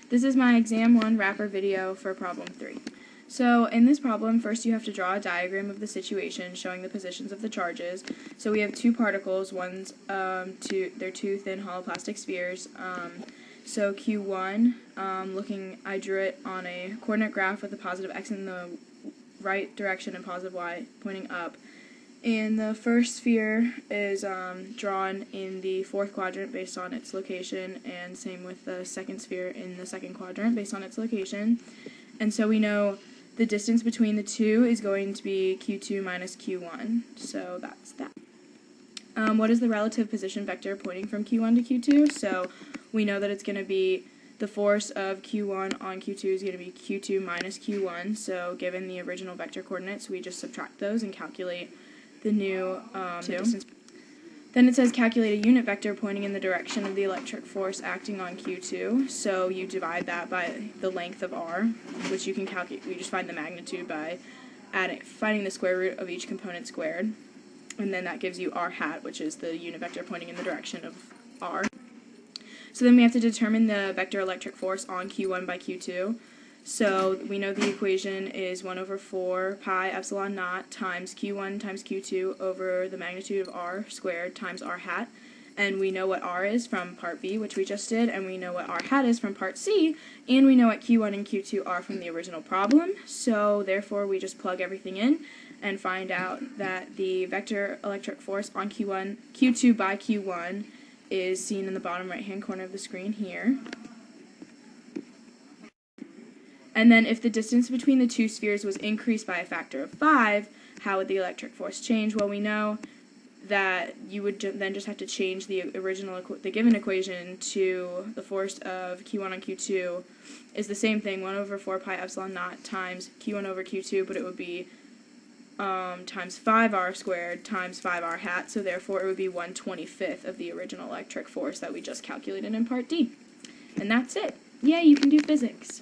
This is my Exam 1 wrapper video for problem 3. So in this problem, first you have to draw a diagram of the situation showing the positions of the charges. So we have two particles, they're two thin hollow plastic spheres. So Q1, I drew it on a coordinate graph with a positive x in the right direction and positive y pointing up. And the first sphere is drawn in the fourth quadrant based on its location, and same with the second sphere in the second quadrant based on its location. And so we know the distance between the two is going to be Q2 minus Q1, so that's that. What is the relative position vector pointing from Q1 to Q2? So we know that it's going to be the force of Q1 on Q2 is going to be Q2 minus Q1, so given the original vector coordinates, we just subtract those and calculate the new distance. Then it says calculate a unit vector pointing in the direction of the electric force acting on Q2. So you divide that by the length of R, which you can calculate. We just find the magnitude by finding the square root of each component squared, and then that gives you R hat, which is the unit vector pointing in the direction of R. So then we have to determine the vector electric force on Q1 by Q2. So we know the equation is 1 over 4 pi epsilon naught times Q1 times Q2 over the magnitude of R squared times R hat. And we know what R is from part B, which we just did, and we know what R hat is from part C, and we know what Q1 and Q2 are from the original problem. So therefore we just plug everything in and find out that the vector electric force on Q2 by Q1 is seen in the bottom right-hand corner of the screen here. And then if the distance between the two spheres was increased by a factor of 5, how would the electric force change? Well, we know that you would then just have to change the given equation to the force of Q1 on Q2 is the same thing, 1 over 4 pi epsilon naught times Q1 over Q2, but it would be times 5R squared times 5R hat, so therefore it would be 1/25 of the original electric force that we just calculated in part D. And that's it. Yay, you can do physics.